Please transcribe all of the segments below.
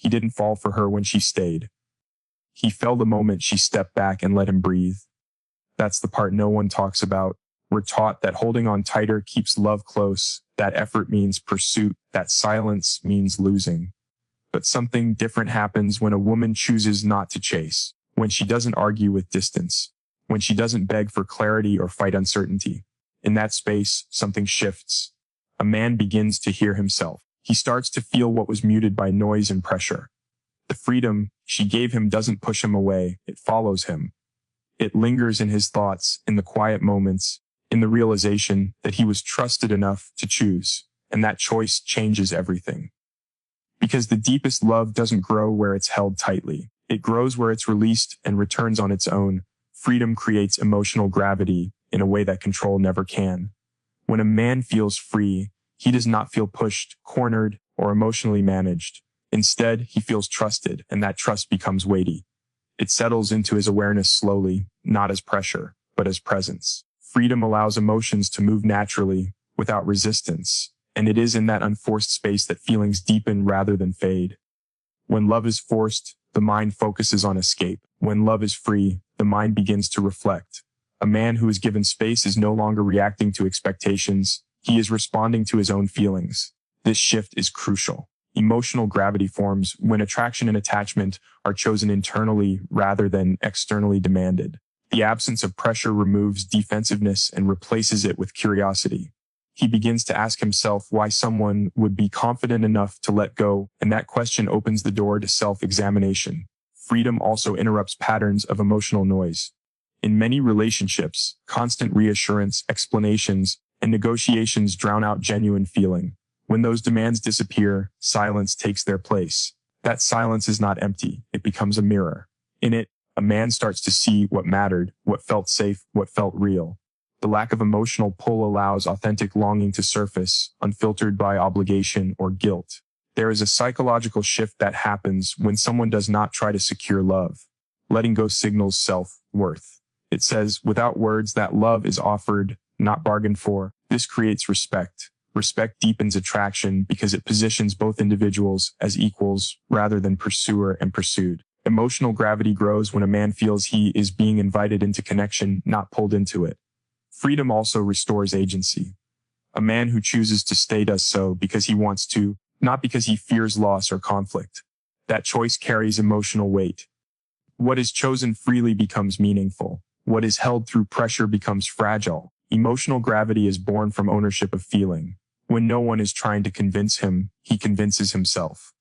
He didn't fall for her when she stayed. He fell the moment she stepped back and let him breathe. That's the part no one talks about. We're taught that holding on tighter keeps love close, that effort means pursuit, that silence means losing. But something different happens when a woman chooses not to chase, when she doesn't argue with distance, when she doesn't beg for clarity or fight uncertainty. In that space, something shifts. A man begins to hear himself. He starts to feel what was muted by noise and pressure. The freedom she gave him doesn't push him away, it follows him. It lingers in his thoughts, in the quiet moments, in the realization that he was trusted enough to choose, and that choice changes everything. Because the deepest love doesn't grow where it's held tightly. It grows where it's released and returns on its own. Freedom creates emotional gravity in a way that control never can. When a man feels free, he does not feel pushed, cornered, or emotionally managed. Instead, he feels trusted, and that trust becomes weighty. It settles into his awareness slowly, not as pressure, but as presence. Freedom allows emotions to move naturally, without resistance, and it is in that unforced space that feelings deepen rather than fade. When love is forced, the mind focuses on escape. When love is free, the mind begins to reflect. A man who is given space is no longer reacting to expectations, he is responding to his own feelings. This shift is crucial. Emotional gravity forms when attraction and attachment are chosen internally rather than externally demanded. The absence of pressure removes defensiveness and replaces it with curiosity. He begins to ask himself why someone would be confident enough to let go, and that question opens the door to self-examination. Freedom also interrupts patterns of emotional noise. In many relationships, constant reassurance, explanations, and negotiations drown out genuine feeling. When those demands disappear, silence takes their place. That silence is not empty, it becomes a mirror. In it, a man starts to see what mattered, what felt safe, what felt real. The lack of emotional pull allows authentic longing to surface, unfiltered by obligation or guilt. There is a psychological shift that happens when someone does not try to secure love. Letting go signals self-worth. It says, without words, that love is offered, not bargained for. This creates respect. Respect deepens attraction because it positions both individuals as equals rather than pursuer and pursued. Emotional gravity grows when a man feels he is being invited into connection, not pulled into it. Freedom also restores agency. A man who chooses to stay does so because he wants to, not because he fears loss or conflict. That choice carries emotional weight. What is chosen freely becomes meaningful. What is held through pressure becomes fragile. Emotional gravity is born from ownership of feeling. When no one is trying to convince him, he convinces himself.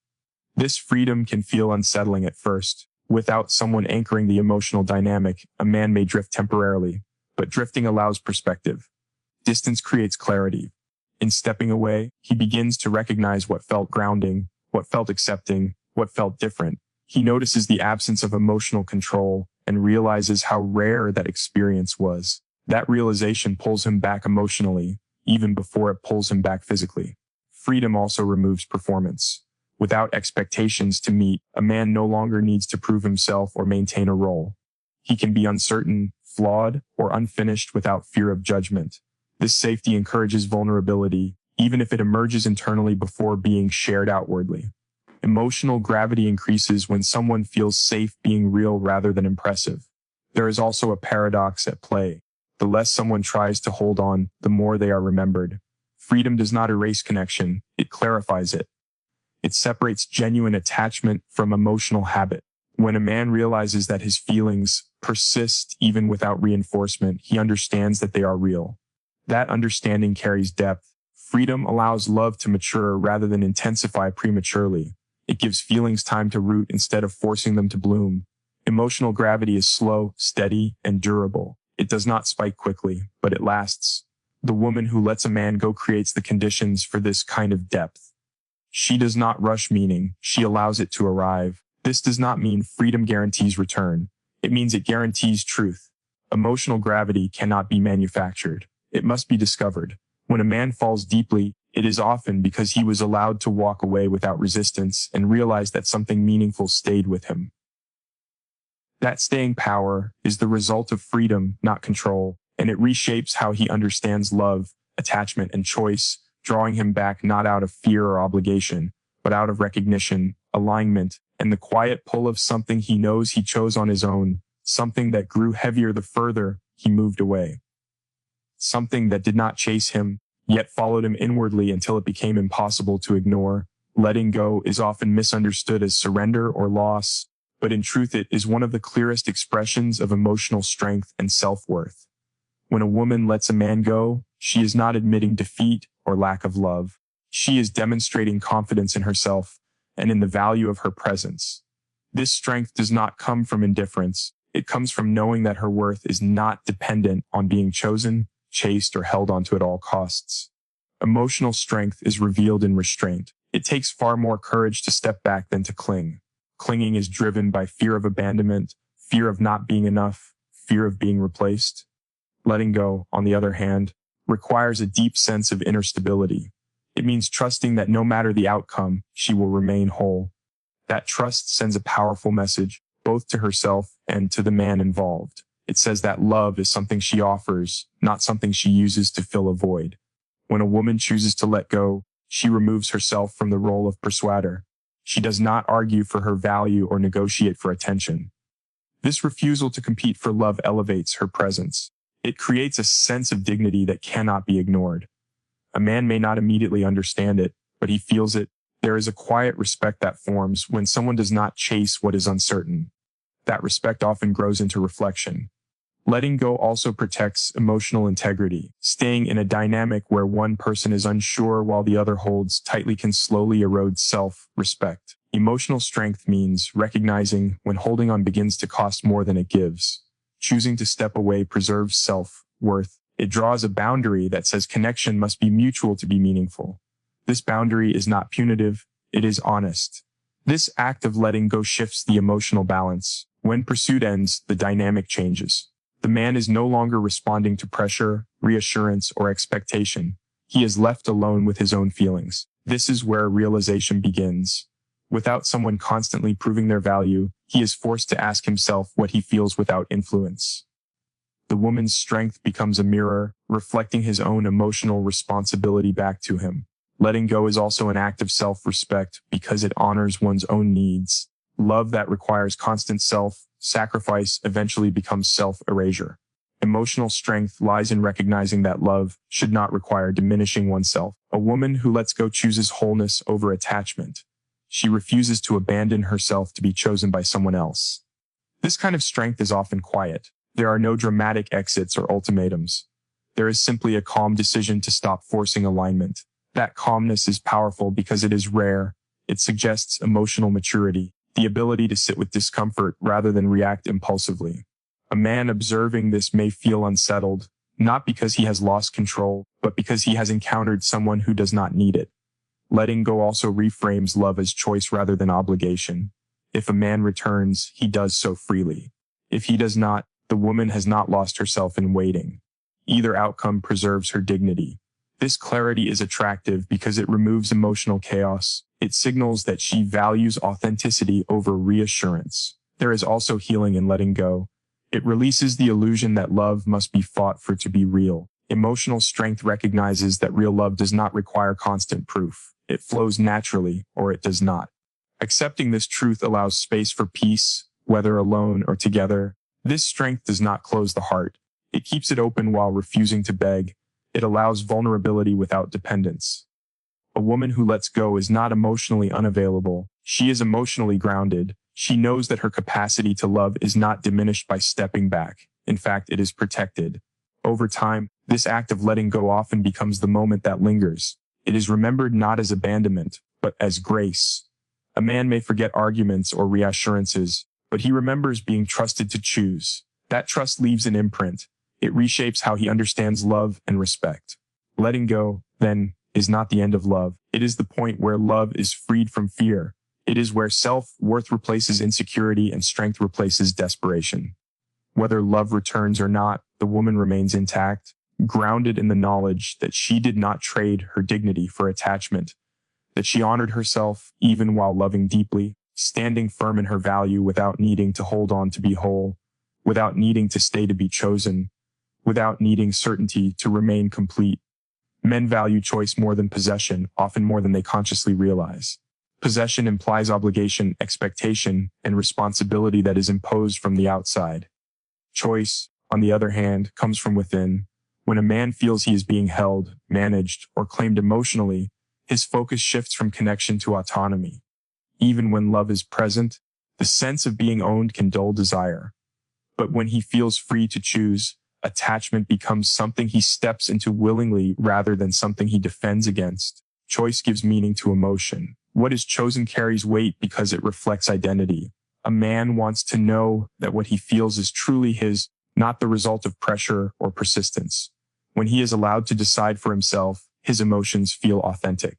This freedom can feel unsettling at first. Without someone anchoring the emotional dynamic, a man may drift temporarily, but drifting allows perspective. Distance creates clarity. In stepping away, he begins to recognize what felt grounding, what felt accepting, what felt different. He notices the absence of emotional control and realizes how rare that experience was. That realization pulls him back emotionally, even before it pulls him back physically. Freedom also removes performance. Without expectations to meet, a man no longer needs to prove himself or maintain a role. He can be uncertain, flawed, or unfinished without fear of judgment. This safety encourages vulnerability, even if it emerges internally before being shared outwardly. Emotional gravity increases when someone feels safe being real rather than impressive. There is also a paradox at play. The less someone tries to hold on, the more they are remembered. Freedom does not erase connection, it clarifies it. It separates genuine attachment from emotional habit. When a man realizes that his feelings persist even without reinforcement, he understands that they are real. That understanding carries depth. Freedom allows love to mature rather than intensify prematurely. It gives feelings time to root instead of forcing them to bloom. Emotional gravity is slow, steady, and durable. It does not spike quickly, but it lasts. The woman who lets a man go creates the conditions for this kind of depth. She does not rush meaning, she allows it to arrive. This does not mean freedom guarantees return. It means it guarantees truth. Emotional gravity cannot be manufactured. It must be discovered. When a man falls deeply, it is often because he was allowed to walk away without resistance and realize that something meaningful stayed with him. That staying power is the result of freedom, not control, and it reshapes how he understands love, attachment, and choice, drawing him back not out of fear or obligation, but out of recognition, alignment, and the quiet pull of something he knows he chose on his own, something that grew heavier the further he moved away. Something that did not chase him, yet followed him inwardly until it became impossible to ignore. Letting go is often misunderstood as surrender or loss, but in truth it is one of the clearest expressions of emotional strength and self-worth. When a woman lets a man go, she is not admitting defeat or lack of love. She is demonstrating confidence in herself and in the value of her presence. This strength does not come from indifference. It comes from knowing that her worth is not dependent on being chosen, chased, or held onto at all costs. Emotional strength is revealed in restraint. It takes far more courage to step back than to cling. Clinging is driven by fear of abandonment, fear of not being enough, fear of being replaced. Letting go, on the other hand, requires a deep sense of inner stability. It means trusting that no matter the outcome, she will remain whole. That trust sends a powerful message, both to herself and to the man involved. It says that love is something she offers, not something she uses to fill a void. When a woman chooses to let go, she removes herself from the role of persuader. She does not argue for her value or negotiate for attention. This refusal to compete for love elevates her presence. It creates a sense of dignity that cannot be ignored. A man may not immediately understand it, but he feels it. There is a quiet respect that forms when someone does not chase what is uncertain. That respect often grows into reflection. Letting go also protects emotional integrity. Staying in a dynamic where one person is unsure while the other holds tightly can slowly erode self-respect. Emotional strength means recognizing when holding on begins to cost more than it gives. Choosing to step away preserves self-worth. It draws a boundary that says connection must be mutual to be meaningful. This boundary is not punitive, it is honest. This act of letting go shifts the emotional balance. When pursuit ends, the dynamic changes. The man is no longer responding to pressure, reassurance, or expectation. He is left alone with his own feelings. This is where realization begins. Without someone constantly proving their value, he is forced to ask himself what he feels without influence. The woman's strength becomes a mirror, reflecting his own emotional responsibility back to him. Letting go is also an act of self-respect because it honors one's own needs. Love that requires constant self-sacrifice eventually becomes self-erasure. Emotional strength lies in recognizing that love should not require diminishing oneself. A woman who lets go chooses wholeness over attachment. She refuses to abandon herself to be chosen by someone else. This kind of strength is often quiet. There are no dramatic exits or ultimatums. There is simply a calm decision to stop forcing alignment. That calmness is powerful because it is rare. It suggests emotional maturity, the ability to sit with discomfort rather than react impulsively. A man observing this may feel unsettled, not because he has lost control, but because he has encountered someone who does not need it. Letting go also reframes love as choice rather than obligation. If a man returns, he does so freely. If he does not, the woman has not lost herself in waiting. Either outcome preserves her dignity. This clarity is attractive because it removes emotional chaos. It signals that she values authenticity over reassurance. There is also healing in letting go. It releases the illusion that love must be fought for to be real. Emotional strength recognizes that real love does not require constant proof. It flows naturally, or it does not. Accepting this truth allows space for peace, whether alone or together. This strength does not close the heart. It keeps it open while refusing to beg. It allows vulnerability without dependence. A woman who lets go is not emotionally unavailable. She is emotionally grounded. She knows that her capacity to love is not diminished by stepping back. In fact, it is protected. Over time, this act of letting go often becomes the moment that lingers. It is remembered not as abandonment, but as grace. A man may forget arguments or reassurances, but he remembers being trusted to choose. That trust leaves an imprint. It reshapes how he understands love and respect. Letting go, then, is not the end of love. It is the point where love is freed from fear. It is where self-worth replaces insecurity and strength replaces desperation. Whether love returns or not, the woman remains intact, grounded in the knowledge that she did not trade her dignity for attachment, that she honored herself even while loving deeply, standing firm in her value without needing to hold on to be whole, without needing to stay to be chosen, without needing certainty to remain complete. Men value choice more than possession, often more than they consciously realize. Possession implies obligation, expectation, and responsibility that is imposed from the outside. Choice, on the other hand, comes from within. When a man feels he is being held, managed, or claimed emotionally, his focus shifts from connection to autonomy. Even when love is present, the sense of being owned can dull desire. But when he feels free to choose, attachment becomes something he steps into willingly rather than something he defends against. Choice gives meaning to emotion. What is chosen carries weight because it reflects identity. A man wants to know that what he feels is truly his, not the result of pressure or persistence. When he is allowed to decide for himself, his emotions feel authentic.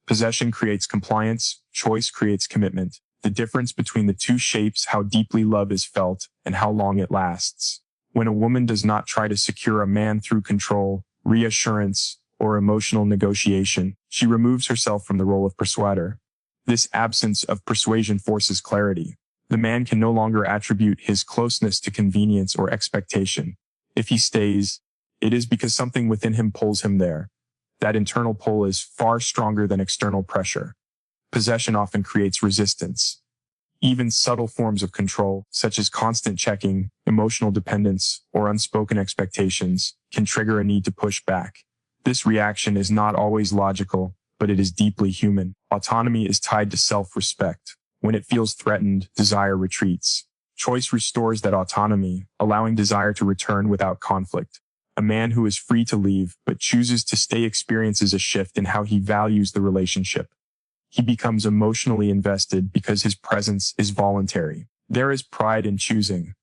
Possession creates compliance, choice creates commitment. The difference between the two shapes how deeply love is felt and how long it lasts. When a woman does not try to secure a man through control, reassurance, or emotional negotiation, she removes herself from the role of persuader. This absence of persuasion forces clarity. The man can no longer attribute his closeness to convenience or expectation. If he stays, it is because something within him pulls him there. That internal pull is far stronger than external pressure. Possession often creates resistance. Even subtle forms of control, such as constant checking, emotional dependence, or unspoken expectations, can trigger a need to push back. This reaction is not always logical, but it is deeply human. Autonomy is tied to self-respect. When it feels threatened, desire retreats. Choice restores that autonomy, allowing desire to return without conflict. A man who is free to leave but chooses to stay experiences a shift in how he values the relationship. He becomes emotionally invested because his presence is voluntary. There is pride in choosing.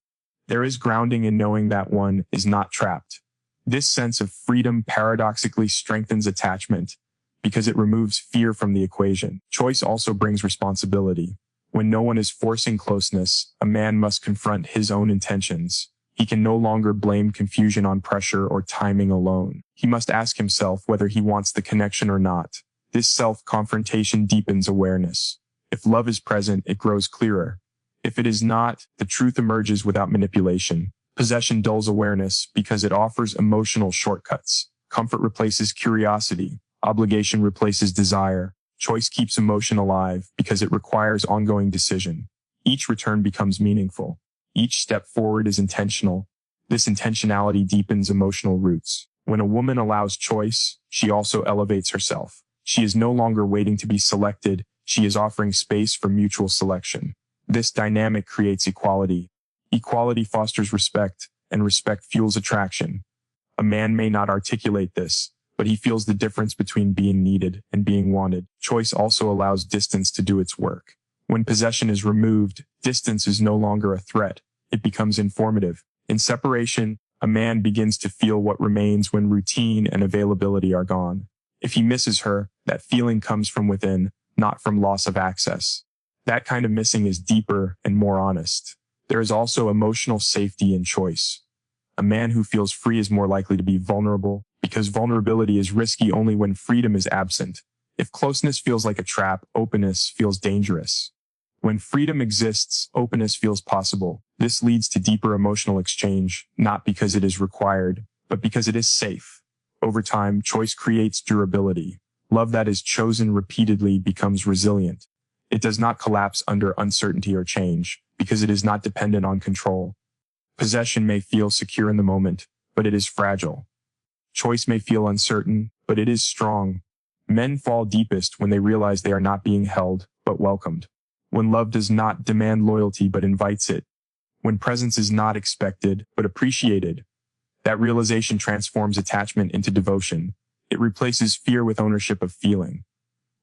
There is grounding in knowing that one is not trapped. This sense of freedom paradoxically strengthens attachment because it removes fear from the equation. Choice also brings responsibility. When no one is forcing closeness, a man must confront his own intentions. He can no longer blame confusion on pressure or timing alone. He must ask himself whether he wants the connection or not. This self-confrontation deepens awareness. If love is present, it grows clearer. If it is not, the truth emerges without manipulation. Possession dulls awareness because it offers emotional shortcuts. Comfort replaces curiosity. Obligation replaces desire. Choice keeps emotion alive because it requires ongoing decision. Each return becomes meaningful. Each step forward is intentional. This intentionality deepens emotional roots. When a woman allows choice, she also elevates herself. She is no longer waiting to be selected. She is offering space for mutual selection. This dynamic creates equality. Equality fosters respect, and respect fuels attraction. A man may not articulate this, but he feels the difference between being needed and being wanted. Choice also allows distance to do its work. When possession is removed, distance is no longer a threat. It becomes informative. In separation, a man begins to feel what remains when routine and availability are gone. If he misses her, that feeling comes from within, not from loss of access. That kind of missing is deeper and more honest. There is also emotional safety in choice. A man who feels free is more likely to be vulnerable, because vulnerability is risky only when freedom is absent. If closeness feels like a trap, openness feels dangerous. When freedom exists, openness feels possible. This leads to deeper emotional exchange, not because it is required, but because it is safe. Over time, choice creates durability. Love that is chosen repeatedly becomes resilient. It does not collapse under uncertainty or change, because it is not dependent on control. Possession may feel secure in the moment, but it is fragile. Choice may feel uncertain, but it is strong. Men fall deepest when they realize they are not being held, but welcomed. When love does not demand loyalty but invites it. When presence is not expected, but appreciated. That realization transforms attachment into devotion. It replaces fear with ownership of feeling.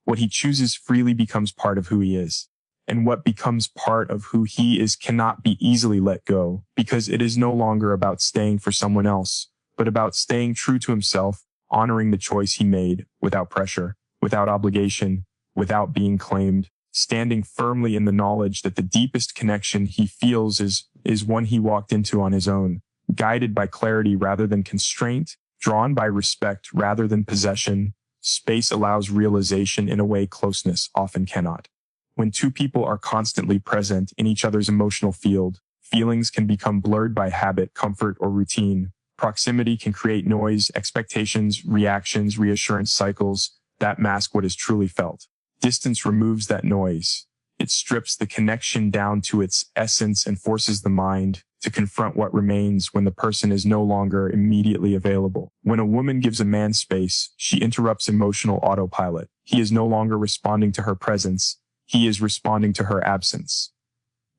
What he chooses freely becomes part of who he is. And what becomes part of who he is cannot be easily let go, because it is no longer about staying for someone else, but about staying true to himself, honoring the choice he made, without pressure, without obligation, without being claimed, standing firmly in the knowledge that the deepest connection he feels is one he walked into on his own, guided by clarity rather than constraint, drawn by respect rather than possession. Space allows realization in a way closeness often cannot. When two people are constantly present in each other's emotional field, feelings can become blurred by habit, comfort, or routine. Proximity can create noise, expectations, reactions, reassurance cycles that mask what is truly felt. Distance removes that noise. It strips the connection down to its essence and forces the mind to confront what remains when the person is no longer immediately available. When a woman gives a man space, she interrupts emotional autopilot. He is no longer responding to her presence. He is responding to her absence.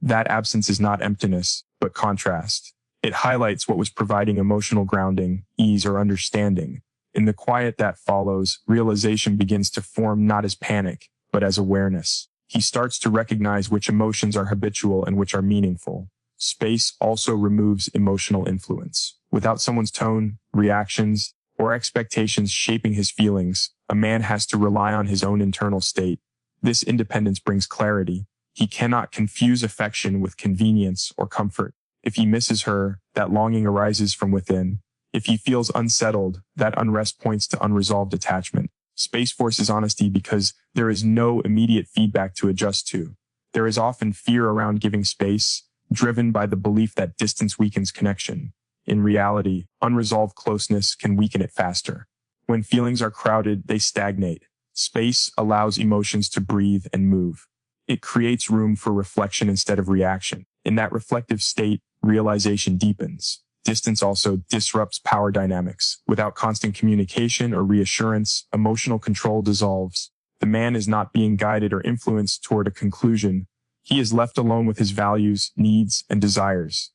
That absence is not emptiness, but contrast. It highlights what was providing emotional grounding, ease, or understanding. In the quiet that follows, realization begins to form not as panic, but as awareness. He starts to recognize which emotions are habitual and which are meaningful. Space also removes emotional influence. Without someone's tone, reactions, or expectations shaping his feelings, a man has to rely on his own internal state. This independence brings clarity. He cannot confuse affection with convenience or comfort. If he misses her, that longing arises from within. If he feels unsettled, that unrest points to unresolved attachment. Space forces honesty because there is no immediate feedback to adjust to. There is often fear around giving space, driven by the belief that distance weakens connection. In reality, unresolved closeness can weaken it faster. When feelings are crowded, they stagnate. Space allows emotions to breathe and move. It creates room for reflection instead of reaction. In that reflective state, realization deepens. Distance also disrupts power dynamics. Without constant communication or reassurance, emotional control dissolves. The man is not being guided or influenced toward a conclusion. He is left alone with his values, needs, and desires.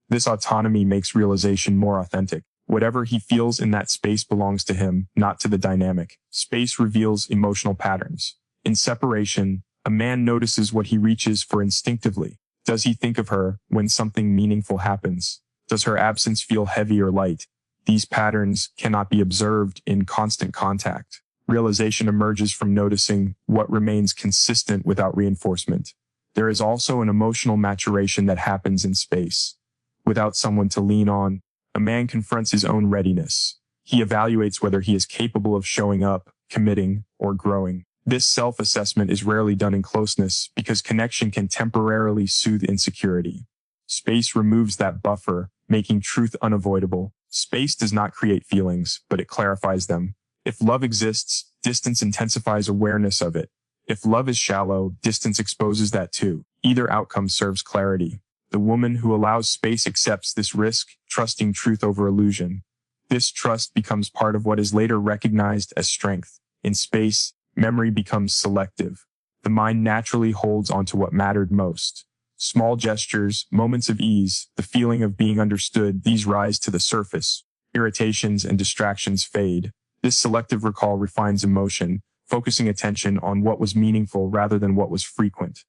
This autonomy makes realization more authentic. Whatever he feels in that space belongs to him, not to the dynamic. Space reveals emotional patterns. In separation, a man notices what he reaches for instinctively. Does he think of her when something meaningful happens? Does her absence feel heavy or light? These patterns cannot be observed in constant contact. Realization emerges from noticing what remains consistent without reinforcement. There is also an emotional maturation that happens in space. Without someone to lean on, a man confronts his own readiness. He evaluates whether he is capable of showing up, committing, or growing. This self-assessment is rarely done in closeness because connection can temporarily soothe insecurity. Space removes that buffer, making truth unavoidable. Space does not create feelings, but it clarifies them. If love exists, distance intensifies awareness of it. If love is shallow, distance exposes that too. Either outcome serves clarity. The woman who allows space accepts this risk, trusting truth over illusion. This trust becomes part of what is later recognized as strength. In space, memory becomes selective. The mind naturally holds onto what mattered most. Small gestures, moments of ease, the feeling of being understood, these rise to the surface. Irritations and distractions fade. This selective recall refines emotion, focusing attention on what was meaningful rather than what was frequent.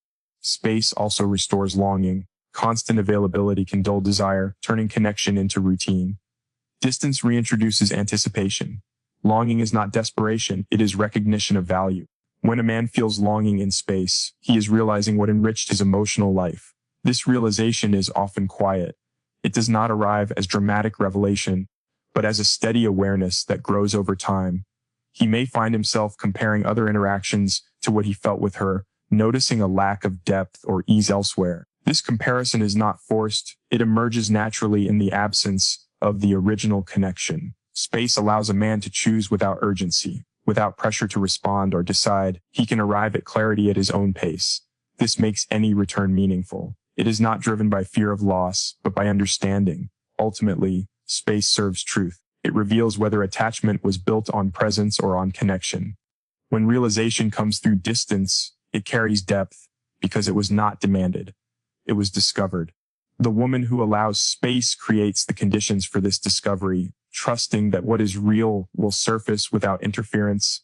Space also restores longing. Constant availability can dull desire, turning connection into routine. Distance reintroduces anticipation. Longing is not desperation, it is recognition of value. When a man feels longing in space, he is realizing what enriched his emotional life. This realization is often quiet. It does not arrive as dramatic revelation, but as a steady awareness that grows over time. He may find himself comparing other interactions to what he felt with her, noticing a lack of depth or ease elsewhere. This comparison is not forced, it emerges naturally in the absence of the original connection. Space allows a man to choose without urgency. Without pressure to respond or decide, he can arrive at clarity at his own pace. This makes any return meaningful. It is not driven by fear of loss, but by understanding. Ultimately, space serves truth. It reveals whether attachment was built on presence or on connection. When realization comes through distance, it carries depth because it was not demanded. It was discovered. The woman who allows space creates the conditions for this discovery, trusting that what is real will surface without interference,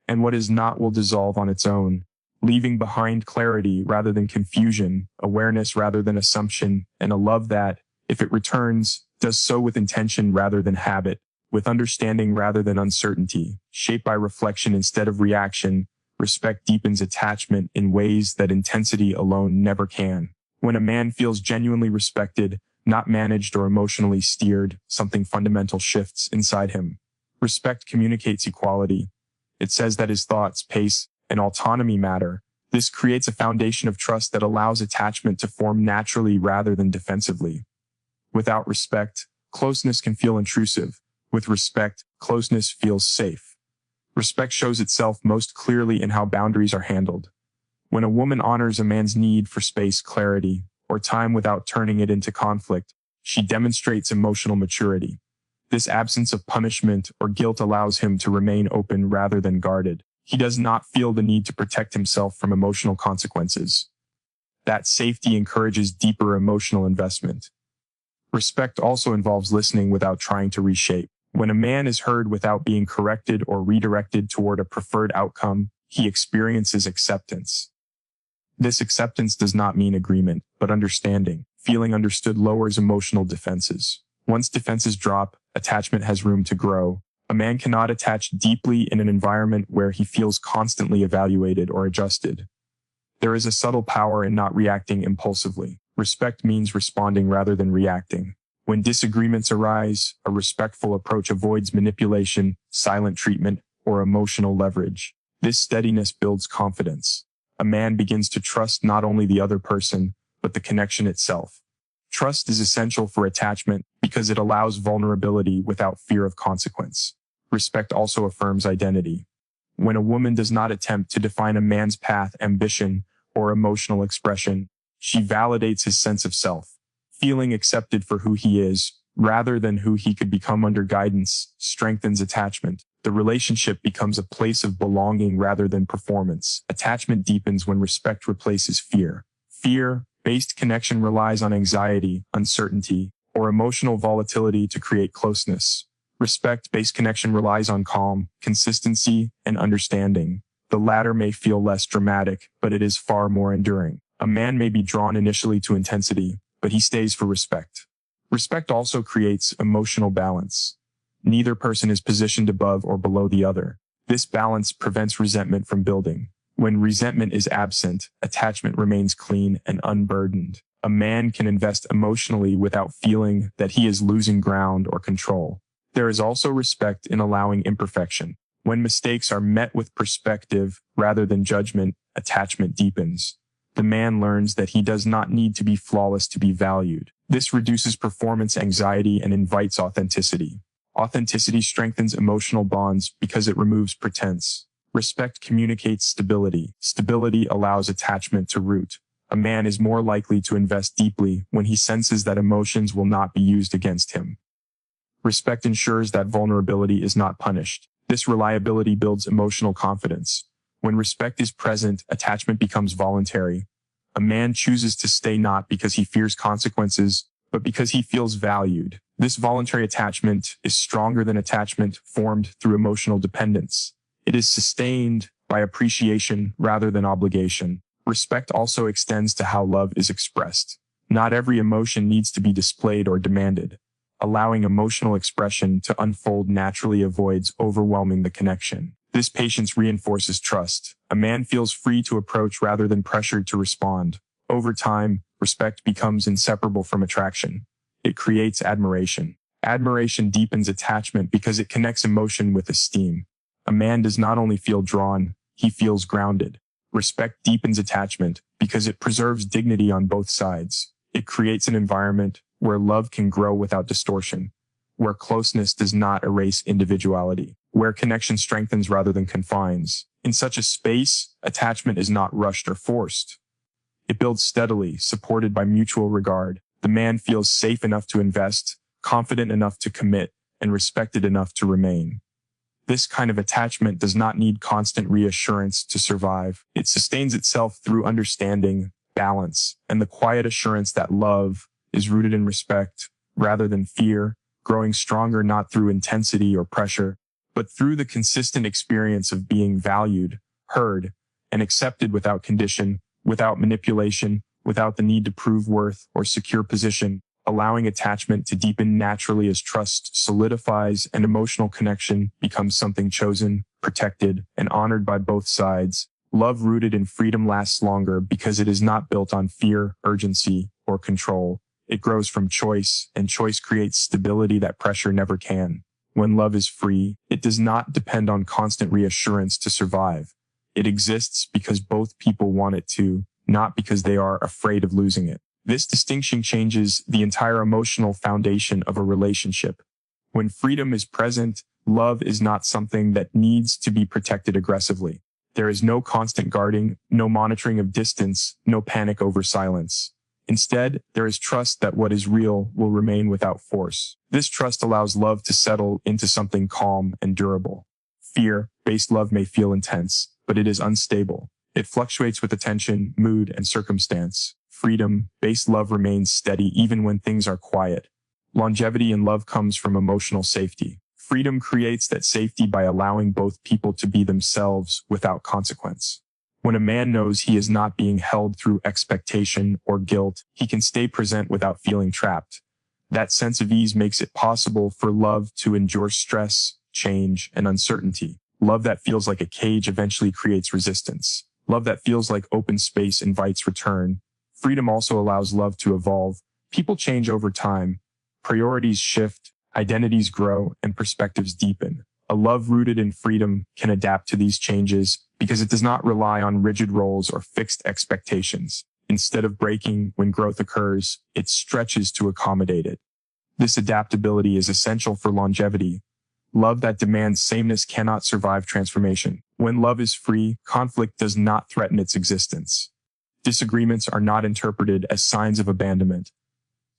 and what is not will dissolve on its own, leaving behind clarity rather than confusion, awareness rather than assumption, and a love that, if it returns, does so with intention rather than habit, with understanding rather than uncertainty, shaped by reflection instead of reaction. Respect deepens attachment in ways that intensity alone never can. When a man feels genuinely respected, not managed or emotionally steered, something fundamental shifts inside him. Respect communicates equality. It says that his thoughts, pace, and autonomy matter. This creates a foundation of trust that allows attachment to form naturally rather than defensively. Without respect, closeness can feel intrusive. With respect, closeness feels safe. Respect shows itself most clearly in how boundaries are handled. When a woman honors a man's need for space, clarity, or time without turning it into conflict, she demonstrates emotional maturity. This absence of punishment or guilt allows him to remain open rather than guarded. He does not feel the need to protect himself from emotional consequences. That safety encourages deeper emotional investment. Respect also involves listening without trying to reshape. When a man is heard without being corrected or redirected toward a preferred outcome, he experiences acceptance. This acceptance does not mean agreement, but understanding. Feeling understood lowers emotional defenses. Once defenses drop, attachment has room to grow. A man cannot attach deeply in an environment where he feels constantly evaluated or adjusted. There is a subtle power in not reacting impulsively. Respect means responding rather than reacting. When disagreements arise, a respectful approach avoids manipulation, silent treatment, or emotional leverage. This steadiness builds confidence. A man begins to trust not only the other person, but the connection itself. Trust is essential for attachment because it allows vulnerability without fear of consequence. Respect also affirms identity. When a woman does not attempt to define a man's path, ambition, or emotional expression, she validates his sense of self. Feeling accepted for who he is, rather than who he could become under guidance, strengthens attachment. The relationship becomes a place of belonging rather than performance. Attachment deepens when respect replaces fear. Fear-based connection relies on anxiety, uncertainty, or emotional volatility to create closeness. Respect-based connection relies on calm, consistency, and understanding. The latter may feel less dramatic, but it is far more enduring. A man may be drawn initially to intensity, but he stays for respect. Respect also creates emotional balance. Neither person is positioned above or below the other. This balance prevents resentment from building. When resentment is absent, attachment remains clean and unburdened. A man can invest emotionally without feeling that he is losing ground or control. There is also respect in allowing imperfection. When mistakes are met with perspective rather than judgment, attachment deepens. The man learns that he does not need to be flawless to be valued. This reduces performance anxiety and invites authenticity. Authenticity strengthens emotional bonds because it removes pretense. Respect communicates stability. Stability allows attachment to root. A man is more likely to invest deeply when he senses that emotions will not be used against him. Respect ensures that vulnerability is not punished. This reliability builds emotional confidence. When respect is present, attachment becomes voluntary. A man chooses to stay not because he fears consequences, but because he feels valued. This voluntary attachment is stronger than attachment formed through emotional dependence. It is sustained by appreciation rather than obligation. Respect also extends to how love is expressed. Not every emotion needs to be displayed or demanded. Allowing emotional expression to unfold naturally avoids overwhelming the connection. This patience reinforces trust. A man feels free to approach rather than pressured to respond. Over time, respect becomes inseparable from attraction. It creates admiration. Admiration deepens attachment because it connects emotion with esteem. A man does not only feel drawn, he feels grounded. Respect deepens attachment because it preserves dignity on both sides. It creates an environment where love can grow without distortion, where closeness does not erase individuality, where connection strengthens rather than confines. In such a space, attachment is not rushed or forced. It builds steadily, supported by mutual regard. The man feels safe enough to invest, confident enough to commit, and respected enough to remain. This kind of attachment does not need constant reassurance to survive. It sustains itself through understanding, balance, and the quiet assurance that love is rooted in respect rather than fear, growing stronger not through intensity or pressure, but through the consistent experience of being valued, heard, and accepted without condition, without manipulation, without the need to prove worth or secure position, allowing attachment to deepen naturally as trust solidifies and emotional connection becomes something chosen, protected, and honored by both sides. Love rooted in freedom lasts longer because it is not built on fear, urgency, or control. It grows from choice, and choice creates stability that pressure never can. When love is free, it does not depend on constant reassurance to survive. It exists because both people want it to, not because they are afraid of losing it. This distinction changes the entire emotional foundation of a relationship. When freedom is present, Love is not something that needs to be protected aggressively. There is no constant guarding, no monitoring of distance, no panic over silence. Instead, there is trust that what is real will remain without force. This trust allows love to settle into something calm and durable. Fear-based love may feel intense, but it is unstable. It fluctuates with attention, mood, and circumstance. Freedom-based love remains steady even when things are quiet. Longevity in love comes from emotional safety. Freedom creates that safety by allowing both people to be themselves without consequence. When a man knows he is not being held through expectation or guilt, he can stay present without feeling trapped. That sense of ease makes it possible for love to endure stress, change, and uncertainty. Love that feels like a cage eventually creates resistance. Love that feels like open space invites return. Freedom also allows love to evolve. People change over time. Priorities shift, identities grow, and perspectives deepen. A love rooted in freedom can adapt to these changes because it does not rely on rigid roles or fixed expectations. Instead of breaking when growth occurs, it stretches to accommodate it. This adaptability is essential for longevity. Love that demands sameness cannot survive transformation. When love is free, conflict does not threaten its existence. Disagreements are not interpreted as signs of abandonment.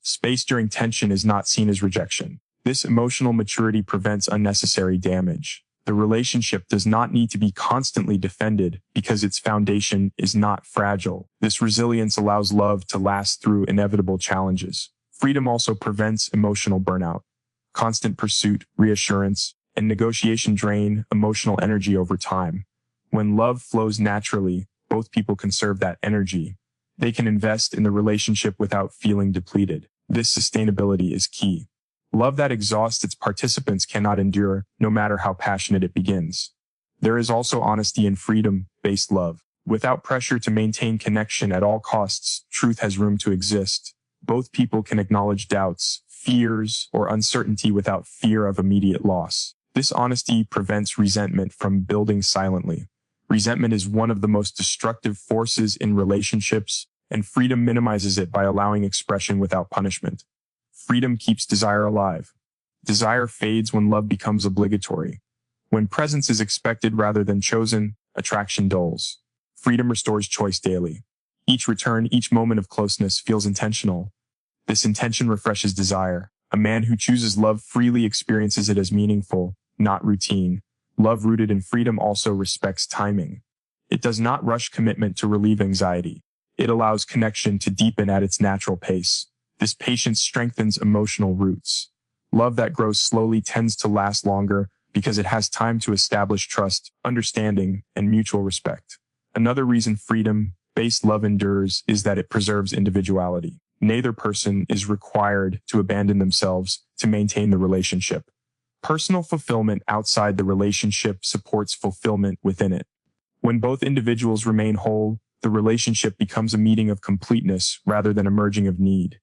Space during tension is not seen as rejection. This emotional maturity prevents unnecessary damage. The relationship does not need to be constantly defended because its foundation is not fragile. This resilience allows love to last through inevitable challenges. Freedom also prevents emotional burnout. Constant pursuit, reassurance, and negotiation drain emotional energy over time. When love flows naturally, both people conserve that energy. They can invest in the relationship without feeling depleted. This sustainability is key. Love that exhausts its participants cannot endure, no matter how passionate it begins. There is also honesty in freedom-based love. Without pressure to maintain connection at all costs, truth has room to exist. Both people can acknowledge doubts, fears, or uncertainty without fear of immediate loss. This honesty prevents resentment from building silently. Resentment is one of the most destructive forces in relationships, and freedom minimizes it by allowing expression without punishment. Freedom keeps desire alive. Desire fades when love becomes obligatory. When presence is expected rather than chosen, attraction dulls. Freedom restores choice daily. Each return, each moment of closeness feels intentional. This intention refreshes desire. A man who chooses love freely experiences it as meaningful, not routine. Love rooted in freedom also respects timing. It does not rush commitment to relieve anxiety. It allows connection to deepen at its natural pace. This patience strengthens emotional roots. Love that grows slowly tends to last longer because it has time to establish trust, understanding, and mutual respect. Another reason freedom-based love endures is that it preserves individuality. Neither person is required to abandon themselves to maintain the relationship. Personal fulfillment outside the relationship supports fulfillment within it. When both individuals remain whole, the relationship becomes a meeting of completeness rather than a merging of need.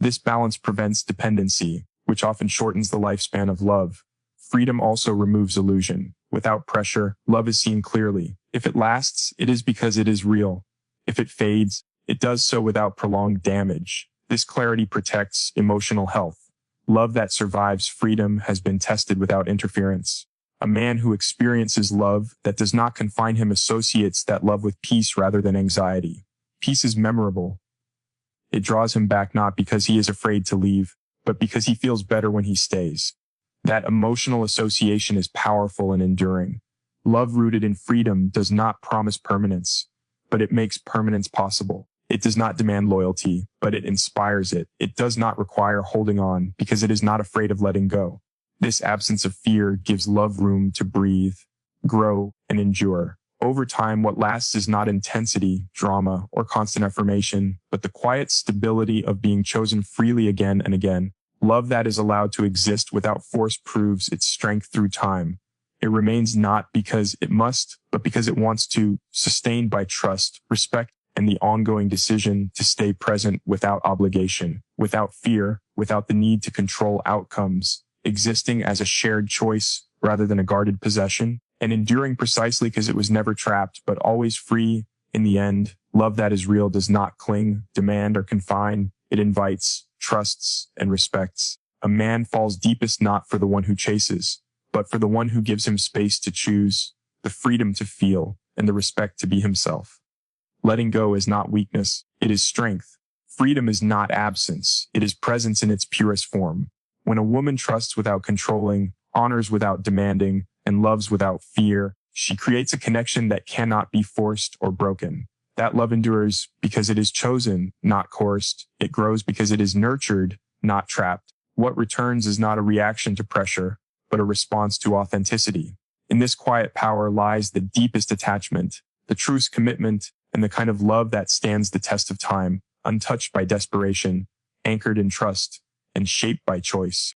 This balance prevents dependency, which often shortens the lifespan of love. Freedom also removes illusion. Without pressure, love is seen clearly. If it lasts, it is because it is real. If it fades, it does so without prolonged damage. This clarity protects emotional health. Love that survives freedom has been tested without interference. A man who experiences love that does not confine him associates that love with peace rather than anxiety. Peace is memorable. It draws him back not because he is afraid to leave, but because he feels better when he stays. That emotional association is powerful and enduring. Love rooted in freedom does not promise permanence, but it makes permanence possible. It does not demand loyalty, but it inspires it. It does not require holding on because it is not afraid of letting go. This absence of fear gives love room to breathe, grow, and endure. Over time, what lasts is not intensity, drama, or constant affirmation, but the quiet stability of being chosen freely again and again. Love that is allowed to exist without force proves its strength through time. It remains not because it must, but because it wants to, sustained by trust, respect, and the ongoing decision to stay present without obligation, without fear, without the need to control outcomes, existing as a shared choice rather than a guarded possession, and enduring precisely because it was never trapped, but always free. In the end, love that is real does not cling, demand, or confine. It invites, trusts, and respects. A man falls deepest not for the one who chases, but but for the one who gives him space to choose, the freedom to feel, and the respect to be himself. Letting go is not weakness, it is strength. Freedom is not absence, it is presence in its purest form. When a woman trusts without controlling, honors without demanding, and loves without fear, she creates a connection that cannot be forced or broken. That love endures because it is chosen, not coerced. It grows because it is nurtured, not trapped. What returns is not a reaction to pressure, but a response to authenticity. In this quiet power lies the deepest attachment, the truest commitment, and the kind of love that stands the test of time, untouched by desperation, anchored in trust, and shaped by choice.